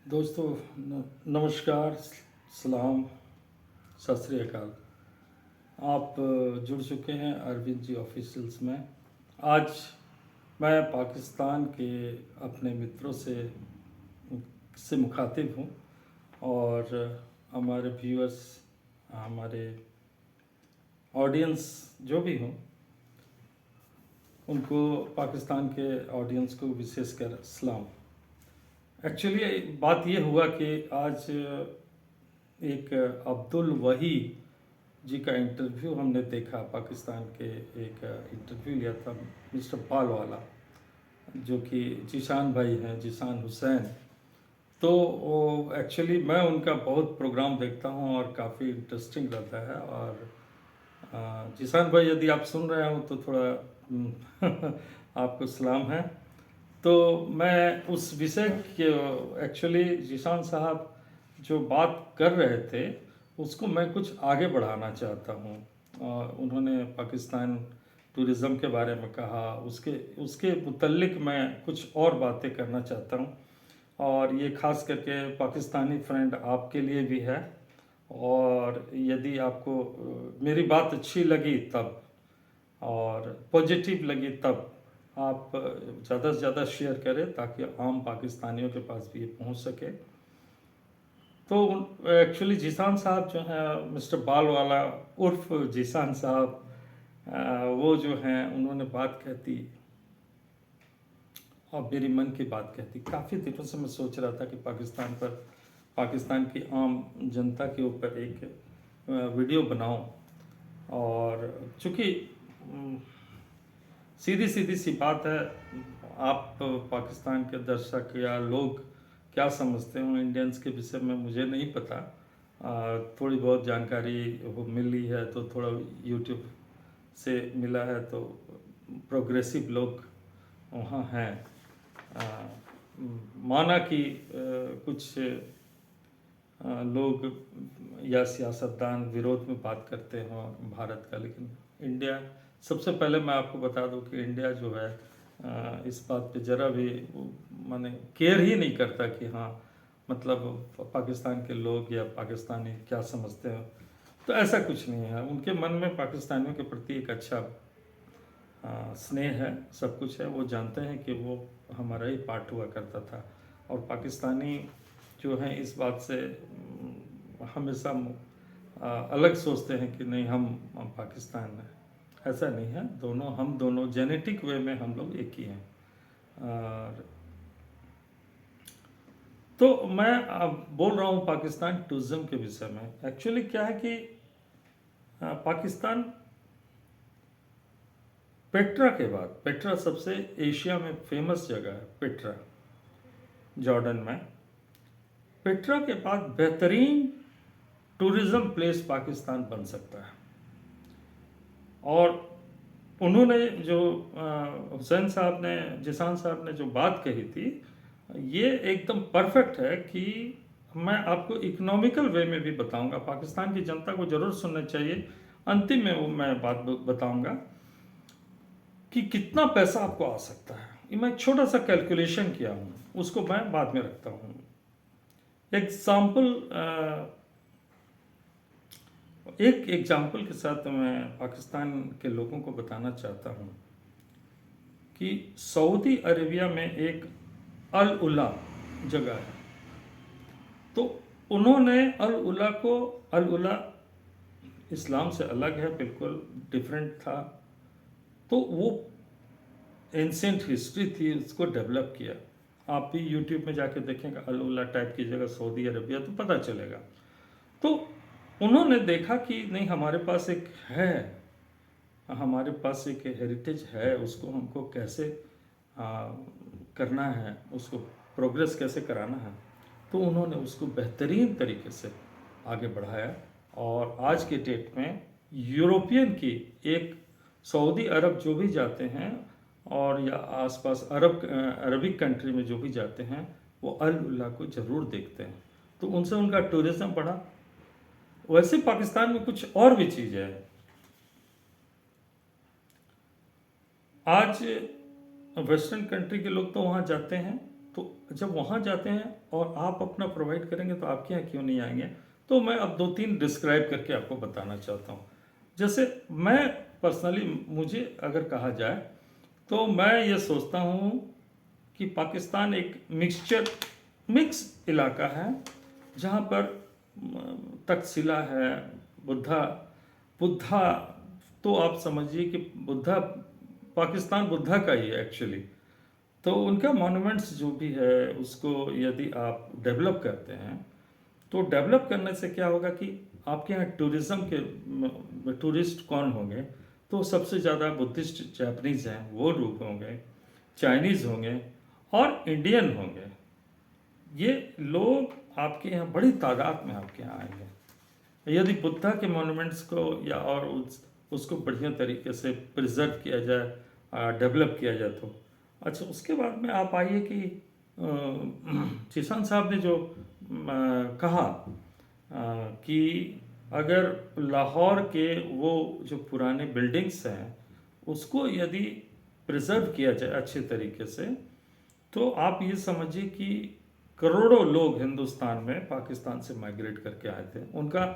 दोस्तों नमस्कार, सलाम, सत श्री अकाल। आप जुड़ चुके हैं अरविंद जी ऑफिशियल्स में। आज मैं पाकिस्तान के अपने मित्रों से मुखातिब हूँ और हमारे व्यूअर्स, हमारे ऑडियंस जो भी हों, उनको, पाकिस्तान के ऑडियंस को विशेषकर सलाम। एक्चुअली बात ये हुआ कि आज एक अब्दुल वही जी का इंटरव्यू हमने देखा। पाकिस्तान के एक इंटरव्यू लिया था मिस्टर पाल वाला, जो कि जीशान भाई हैं, जीशान हुसैन। तो एक्चुअली मैं उनका बहुत प्रोग्राम देखता हूँ और काफ़ी इंटरेस्टिंग रहता है। और जीशान भाई, यदि आप सुन रहे हो तो थोड़ा आपको सलाम है। तो मैं उस विषय के, एक्चुअली जीशान साहब जो बात कर रहे थे उसको मैं कुछ आगे बढ़ाना चाहता हूँ। उन्होंने पाकिस्तान टूरिज़्म के बारे में कहा, उसके उसके मुतल्लिक मैं कुछ और बातें करना चाहता हूँ। और ये ख़ास करके पाकिस्तानी फ्रेंड आपके लिए भी है। और यदि आपको मेरी बात अच्छी लगी तब, और पॉजिटिव लगी तब, आप ज़्यादा से ज़्यादा शेयर करें ताकि आम पाकिस्तानियों के पास भी ये पहुंच सके। तो एक्चुअली जीशान साहब जो हैं, मिस्टर बाल वाला उर्फ जीशान साहब, वो जो हैं, उन्होंने बात कहती और मेरी मन की बात कहती। काफ़ी दिनों से मैं सोच रहा था कि पाकिस्तान की आम जनता के ऊपर एक वीडियो बनाऊं। और चूँकि सीधी सीधी सी बात है, आप पाकिस्तान के दर्शक या लोग क्या समझते हो इंडियंस के विषय में मुझे नहीं पता। थोड़ी बहुत जानकारी वो मिली है तो थोड़ा यूट्यूब से मिला है। तो प्रोग्रेसिव लोग वहाँ हैं। माना कि कुछ लोग या सियासतदान विरोध में बात करते हों भारत का, लेकिन इंडिया, सबसे पहले मैं आपको बता दूं कि इंडिया जो है इस बात पे ज़रा भी माने केयर ही नहीं करता कि हाँ, मतलब पाकिस्तान के लोग या पाकिस्तानी क्या समझते हैं। तो ऐसा कुछ नहीं है। उनके मन में पाकिस्तानियों के प्रति एक अच्छा स्नेह है, सब कुछ है। वो जानते हैं कि वो हमारा ही पार्ट हुआ करता था। और पाकिस्तानी जो हैं इस बात से हमेशा अलग सोचते हैं कि नहीं, हम पाकिस्तान हैं। ऐसा नहीं है, हम दोनों जेनेटिक वे में हम लोग एक ही हैं। और तो मैं अब बोल रहा हूँ पाकिस्तान टूरिज्म के विषय में। एक्चुअली क्या है कि पाकिस्तान पेट्रा के बाद, पेट्रा सबसे एशिया में फेमस जगह है, पेट्रा जॉर्डन में। पेट्रा के बाद बेहतरीन टूरिज्म प्लेस पाकिस्तान बन सकता है। और उन्होंने जो हुसैन साहब ने, जिसान साहब ने जो बात कही थी, ये एकदम परफेक्ट है कि मैं आपको इकोनॉमिकल वे में भी बताऊंगा। पाकिस्तान की जनता को जरूर सुनना चाहिए। अंतिम में वो मैं बात बताऊंगा कि कितना पैसा आपको आ सकता है। ये मैं एक छोटा सा कैलकुलेशन किया हूँ, उसको मैं बाद में रखता हूँ। एक एग्जाम्पल के साथ मैं पाकिस्तान के लोगों को बताना चाहता हूँ कि सऊदी अरेबिया में एक अल उला जगह है। तो उन्होंने अल उला इस्लाम से अलग है, बिल्कुल डिफरेंट था। तो वो एंसेंट हिस्ट्री थी, उसको डेवलप किया। आप भी यूट्यूब में जाके देखेंगे अल उला टाइप की जगह सऊदी अरबिया, तो पता चलेगा। तो उन्होंने देखा कि नहीं, हमारे पास एक है, हमारे पास एक हेरिटेज है, उसको हमको कैसे करना है, उसको प्रोग्रेस कैसे कराना है। तो उन्होंने उसको बेहतरीन तरीके से आगे बढ़ाया। और आज के डेट में यूरोपियन की एक, सऊदी अरब जो भी जाते हैं और या आसपास अरबिक कंट्री में जो भी जाते हैं, वो अल उल्लाह को ज़रूर देखते हैं। तो उनसे उनका टूरिज़्म बढ़ा। वैसे पाकिस्तान में कुछ और भी चीज़ें हैं। आज वेस्टर्न कंट्री के लोग तो वहाँ जाते हैं, तो जब वहाँ जाते हैं और आप अपना प्रोवाइड करेंगे तो आपके यहाँ क्यों नहीं आएंगे। तो मैं अब 2-3 डिस्क्राइब करके आपको बताना चाहता हूँ। जैसे मैं पर्सनली, मुझे अगर कहा जाए तो मैं ये सोचता हूँ कि पाकिस्तान एक मिक्स इलाका है, जहाँ पर तक्षशिला है, बुद्धा बुद्धा तो आप समझिए कि बुद्धा, पाकिस्तान बुद्धा का ही है एक्चुअली। तो उनका मॉन्यूमेंट्स जो भी है उसको यदि आप डेवलप करते हैं तो डेवलप करने से क्या होगा कि आपके यहाँ टूरिज़्म के टूरिस्ट कौन होंगे, तो सबसे ज़्यादा बुद्धिस्ट जापानीज़ हैं, वो लोग होंगे, चाइनीज़ होंगे और इंडियन होंगे। ये लोग आपके यहाँ बड़ी तादाद में आपके यहाँ आएंगे यदि बुद्धा के मॉन्यूमेंट्स को या और उसको बढ़िया तरीके से प्रिजर्व किया जाए, डेवलप किया जाए तो। अच्छा, उसके बाद में आप आइए कि जीशान साहब ने जो कहा कि अगर लाहौर के वो जो पुराने बिल्डिंग्स हैं उसको यदि प्रिजर्व किया जाए अच्छे तरीके से, तो आप ये समझिए कि करोड़ों लोग हिंदुस्तान में पाकिस्तान से माइग्रेट करके आए थे, उनका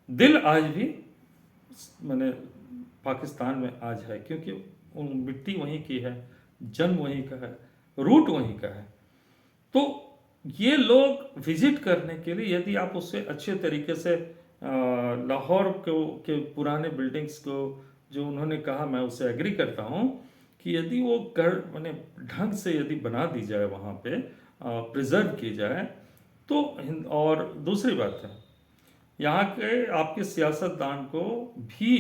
दिल आज भी मैंने पाकिस्तान में आज है, क्योंकि उन मिट्टी वहीं की है, जन्म वहीं का है, रूट वहीं का है। तो ये लोग विजिट करने के लिए यदि आप उससे अच्छे तरीके से लाहौर के पुराने बिल्डिंग्स को, जो उन्होंने कहा मैं उससे एग्री करता हूँ कि यदि वो कर मैंने ढंग से यदि बना दी जाए, वहाँ पे प्रिजर्व की जाए तो। और दूसरी बात है, यहाँ के आपके सियासतदान को भी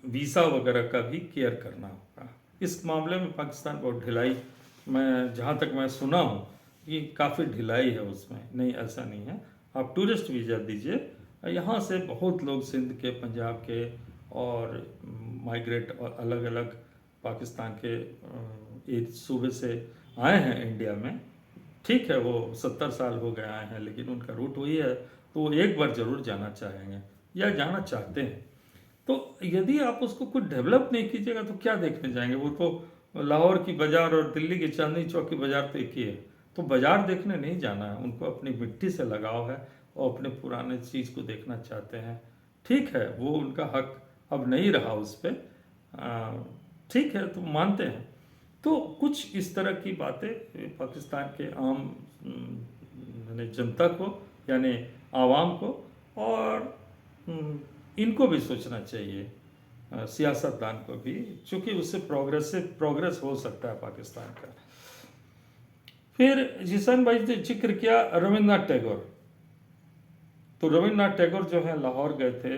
वीज़ा वगैरह का भी केयर करना होगा। इस मामले में पाकिस्तान बहुत ढिलाई, मैं जहाँ तक मैं सुना हूँ कि काफ़ी ढिलाई है उसमें। नहीं, ऐसा नहीं है, आप टूरिस्ट वीज़ा दीजिए, यहाँ से बहुत लोग सिंध के, पंजाब के और माइग्रेट और अलग अलग पाकिस्तान के एक सूबे से आए हैं इंडिया में। ठीक है, वो 70 साल हो गए आए हैं, लेकिन उनका रूट वही है, तो वो एक बार ज़रूर जाना चाहेंगे या जाना चाहते हैं। तो यदि आप उसको कुछ डेवलप नहीं कीजिएगा तो क्या देखने जाएंगे। वो तो लाहौर की बाज़ार और दिल्ली की चांदनी चौक की बाज़ार तो एक ही है, तो बाज़ार देखने नहीं जाना है उनको, अपनी मिट्टी से लगाव है और अपने पुराने चीज़ को देखना चाहते हैं। ठीक है, वो उनका हक अब नहीं रहा उस पर, ठीक है, तो मानते हैं। तो कुछ इस तरह की बातें पाकिस्तान के आम यानी जनता को, यानी आवाम को, और इनको भी सोचना चाहिए, सियासतदान को भी, चूँकि उससे प्रोग्रेस हो सकता है पाकिस्तान का। फिर जीशान भाई ने जिक्र किया रविन्द्रनाथ टैगोर। तो रविन्द्रनाथ टैगोर जो है लाहौर गए थे,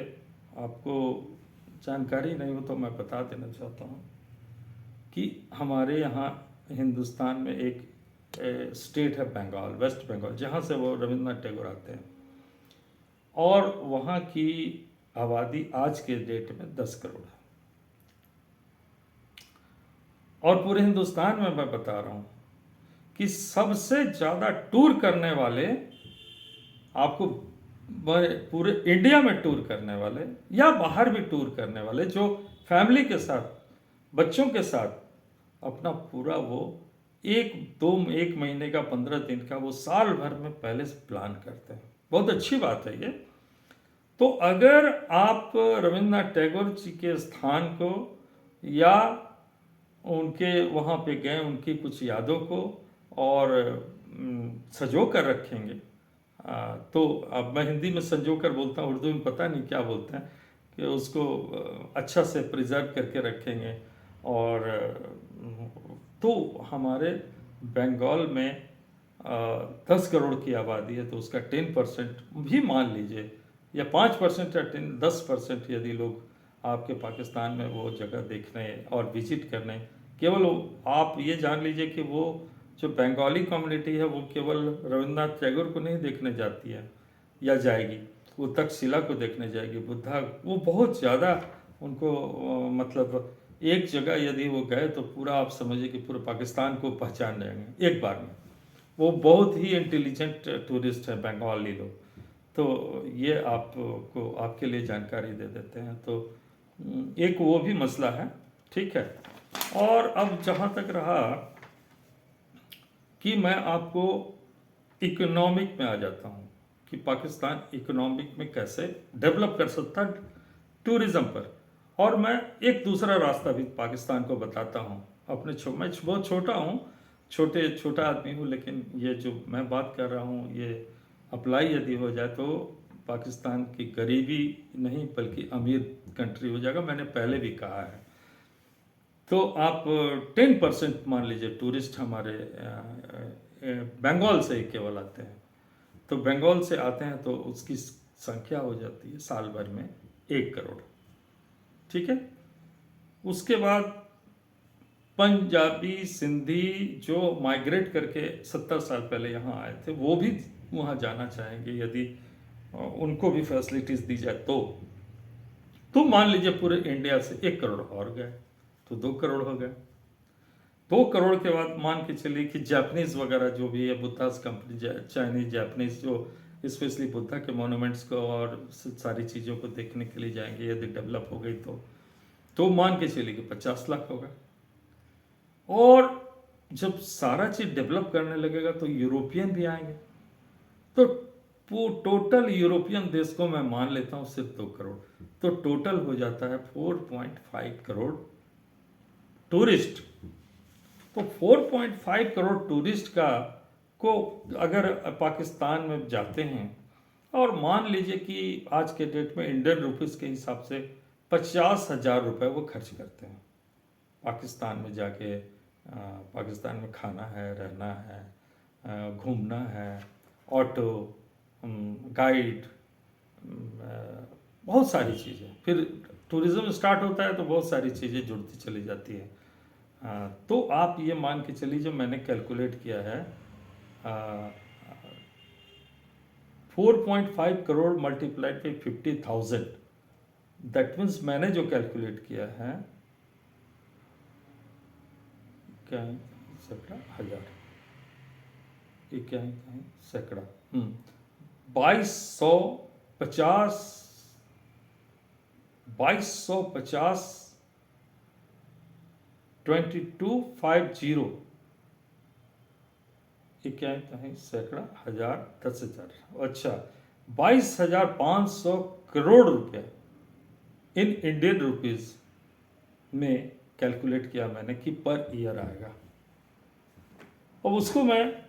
आपको जानकारी नहीं हो तो मैं बता देना चाहता हूँ कि हमारे यहाँ हिंदुस्तान में एक स्टेट है बंगाल, वेस्ट बंगाल, जहाँ से वो रविन्द्रनाथ टैगोर आते हैं, और वहाँ की आबादी आज के डेट में 10 करोड़ है। और पूरे हिंदुस्तान में मैं बता रहा हूँ कि सबसे ज़्यादा टूर करने वाले, आपको पूरे इंडिया में टूर करने वाले या बाहर भी टूर करने वाले, जो फैमिली के साथ, बच्चों के साथ अपना पूरा वो एक महीने का, 15 दिन का, वो साल भर में पहले से प्लान करते हैं। बहुत अच्छी बात है ये। तो अगर आप रविन्द्रनाथ टैगोर जी के स्थान को या उनके वहाँ पे गए, उनकी कुछ यादों को और सजो कर रखेंगे, तो अब मैं हिंदी में संजो कर बोलता हूँ, उर्दू में पता नहीं क्या बोलते हैं, कि उसको अच्छा से प्रिजर्व करके रखेंगे। और तो हमारे बंगाल में 10 करोड़ की आबादी है, तो उसका 10% भी मान लीजिए, या 5% या 10% यदि लोग आपके पाकिस्तान में वो जगह देखने और विजिट करने, केवल आप ये जान लीजिए कि वो जो बंगाली कम्युनिटी है वो केवल रविन्द्रनाथ टैगोर को नहीं देखने जाती है या जाएगी, वो तक्षशिला को देखने जाएगी, बुद्धा, वो बहुत ज़्यादा उनको मतलब एक जगह यदि वो गए तो पूरा आप समझिए कि पूरे पाकिस्तान को पहचान जाएंगे एक बार में। वो बहुत ही इंटेलिजेंट टूरिस्ट है बंगाली लोग। तो ये आपको, आपके लिए जानकारी दे देते हैं। तो एक वो भी मसला है, ठीक है। और अब जहाँ तक रहा कि मैं आपको इकोनॉमिक में आ जाता हूँ कि पाकिस्तान इकोनॉमिक में कैसे डेवलप कर सकता है टूरिज्म पर। और मैं एक दूसरा रास्ता भी पाकिस्तान को बताता हूँ अपने मैं बहुत छोटा हूँ, छोटा आदमी हूँ, लेकिन ये जो मैं बात कर रहा हूँ ये अप्लाई यदि हो जाए तो पाकिस्तान की गरीबी नहीं बल्कि अमीर कंट्री हो जाएगा। मैंने पहले भी कहा है। तो आप 10% मान लीजिए टूरिस्ट हमारे बंगाल से ही केवल आते हैं। तो बंगाल से आते हैं तो उसकी संख्या हो जाती है साल भर में 1 करोड़। ठीक है। उसके बाद पंजाबी सिंधी जो माइग्रेट करके 70 साल पहले यहाँ आए थे वो भी वहाँ जाना चाहेंगे यदि उनको भी फैसिलिटीज दी जाए तो मान लीजिए पूरे इंडिया से 1 करोड़ और गए तो 2 करोड़ हो गए। 2 करोड़ के बाद मान के चलिए कि जापानीज वगैरह जो भी है बुद्धास कंपनी चाइनीज जापानीज जो स्पेशली बुद्धा के मोनूमेंट्स को और सारी चीज़ों को देखने के लिए जाएंगे यदि डेवलप हो गई तो मान के चलिए कि 50 लाख होगा। और जब सारा चीज डेवलप करने लगेगा तो यूरोपियन भी आएंगे। तो टोटल यूरोपियन देश को मैं मान लेता हूं सिर्फ 2 करोड़, तो टोटल हो जाता है 4.5 करोड़ टूरिस्ट। तो 4.5 करोड़ टूरिस्ट को अगर पाकिस्तान में जाते हैं और मान लीजिए कि आज के डेट में इंडियन रुपीस के हिसाब से 50,000 रुपए वो खर्च करते हैं पाकिस्तान में जाके। पाकिस्तान में खाना है, रहना है, घूमना है, ऑटो, गाइड, बहुत सारी चीज़ें। फिर टूरिज़्म स्टार्ट होता है तो बहुत सारी चीज़ें जुड़ती चली जाती है। तो आप ये मान के चलिए जो मैंने कैलकुलेट किया है 4.5 crore multiplied by 50,000, that means मैंने जो कैलकुलेट किया है क्या है सैकड़ा हजार, ये क्या है सैकड़ा 2250 2250 ये क्या है सैकड़ा हजार 10,000। अच्छा 22,500 करोड़ रुपया इन इंडियन रुपीस में कैलकुलेट किया मैंने कि पर ईयर आएगा। अब उसको मैं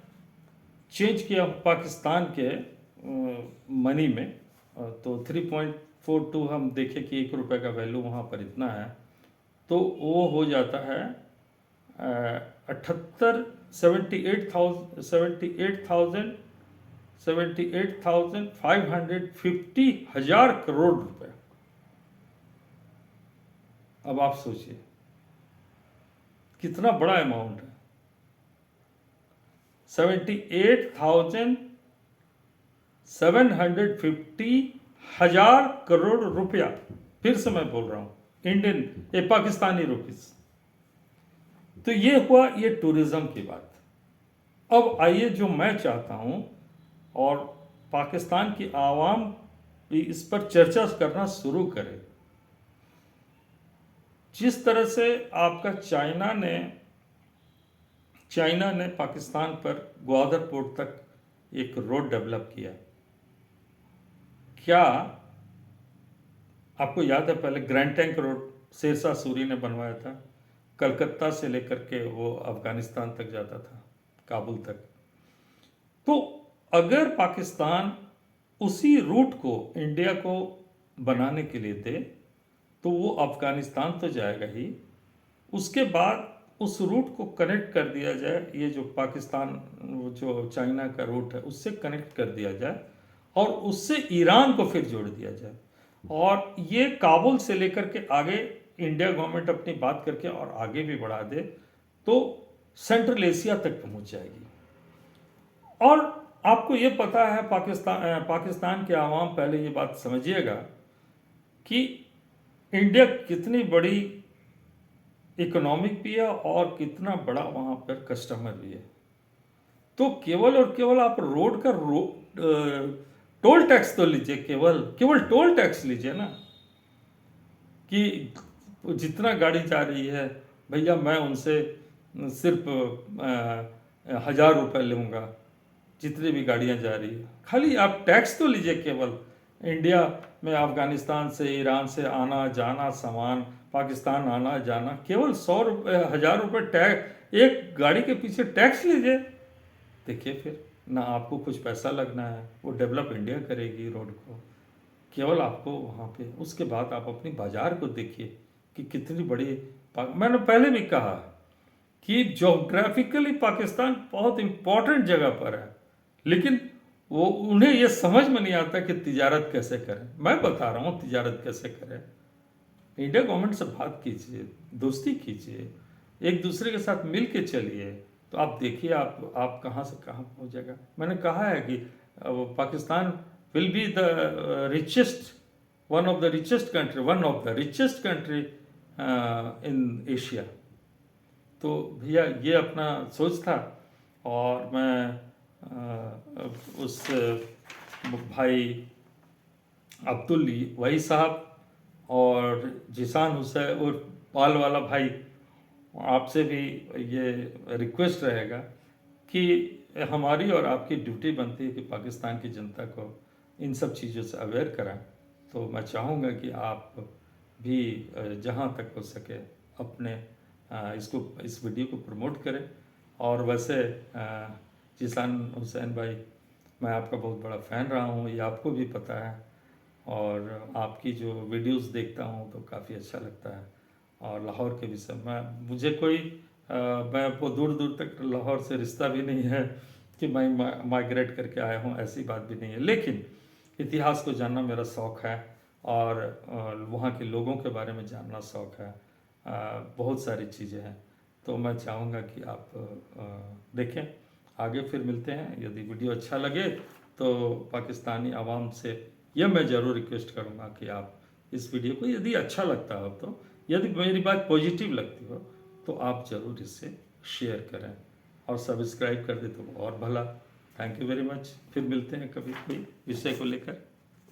चेंज किया पाकिस्तान के मनी में। तो 3.42 हम देखें कि 1 रुपये का वैल्यू वहाँ पर इतना है तो वो हो जाता है 78,550 करोड़ रुपए। अब आप सोचिए कितना बड़ा अमाउंट है। 78,750 करोड़ रुपया। फिर से मैं बोल रहा हूं इंडियन पाकिस्तानी रुपीस। तो ये हुआ ये टूरिज्म की बात। अब आइए जो मैं चाहता हूं और पाकिस्तान की आवाम भी इस पर चर्चा करना शुरू करे। जिस तरह से आपका चाइना ने पाकिस्तान पर ग्वादर पोर्ट तक एक रोड डेवलप किया। क्या आपको याद है पहले Grand Trunk Road Sher Shah Suri ने बनवाया था, कलकत्ता से लेकर के वो अफगानिस्तान तक जाता था, काबुल तक। तो अगर पाकिस्तान उसी रूट को इंडिया को बनाने के लिए दे तो वो अफगानिस्तान तो जाएगा ही, उसके बाद उस रूट को कनेक्ट कर दिया जाए, ये जो पाकिस्तान जो चाइना का रूट है उससे कनेक्ट कर दिया जाए और उससे ईरान को फिर जोड़ दिया जाए और ये काबुल से लेकर के आगे इंडिया गवर्नमेंट अपनी बात करके और आगे भी बढ़ा दे तो सेंट्रल एशिया तक पहुंच जाएगी। और आपको ये पता है पाकिस्तान के आवाम पहले ये बात समझिएगा कि इंडिया कितनी बड़ी इकोनॉमिक भी है और कितना बड़ा वहां पर कस्टमर भी है। तो केवल और केवल आप रोड का टोल टैक्स तो लीजिए, केवल टोल टैक्स लीजिए ना कि जितना गाड़ी जा रही है भैया मैं उनसे सिर्फ 1000 रुपये लूँगा जितनी भी गाड़ियाँ जा रही है। खाली आप टैक्स तो लीजिए, केवल इंडिया में अफगानिस्तान से, ईरान से आना जाना सामान, पाकिस्तान आना जाना, केवल 100 रुपये 1000 रुपये टैक्स, एक गाड़ी के पीछे टैक्स लीजिए। देखिए फिर ना आपको कुछ पैसा लगना है, वो डेवलप इंडिया करेगी रोड को, केवल आपको वहाँ पे। उसके बाद आप अपनी बाज़ार को देखिए कि कितनी बड़ी मैंने पहले भी कहा कि जोग्राफिकली पाकिस्तान बहुत इम्पोर्टेंट जगह पर है, लेकिन वो उन्हें ये समझ में नहीं आता कि तिजारत कैसे करें। मैं बता रहा हूँ तिजारत कैसे करें। इंडिया गवर्नमेंट से बात कीजिए, दोस्ती कीजिए, एक दूसरे के साथ मिल के चलिए, तो आप देखिए आप कहाँ से कहाँ पहुँच जाएगा। मैंने कहा है कि Pakistan will be the richest, one of the richest country in Asia. तो भैया ये अपना सोच था, और मैं उस भाई अब्दुल वही साहब और जिसान हुसैन और पाल वाला भाई, आपसे भी ये रिक्वेस्ट रहेगा कि हमारी और आपकी ड्यूटी बनती है कि पाकिस्तान की जनता को इन सब चीज़ों से अवेयर कराएं। तो मैं चाहूँगा कि आप भी जहाँ तक हो सके अपने इस वीडियो को प्रमोट करें। और वैसे जिसान हुसैन भाई, मैं आपका बहुत बड़ा फ़ैन रहा हूँ, ये आपको भी पता है, और आपकी जो वीडियोस देखता हूँ तो काफ़ी अच्छा लगता है। और लाहौर के विषय में मुझे कोई मैं वो दूर दूर तक लाहौर से रिश्ता भी नहीं है कि मैं माइग्रेट करके आया हूँ, ऐसी बात भी नहीं है, लेकिन इतिहास को जानना मेरा शौक़ है, और वहाँ के लोगों के बारे में जानना शौक़ है। बहुत सारी चीज़ें हैं, तो मैं चाहूँगा कि आप देखें। आगे फिर मिलते हैं। यदि वीडियो अच्छा लगे तो पाकिस्तानी आवाम से यह मैं ज़रूर रिक्वेस्ट करूँगा कि आप इस वीडियो को, यदि अच्छा लगता हो तो, यदि मेरी बात पॉजिटिव लगती हो तो आप ज़रूर इसे शेयर करें और सब्सक्राइब कर दे तो और भला। Thank you very much. फिर मिलते हैं कभी कोई विषय को लेकर।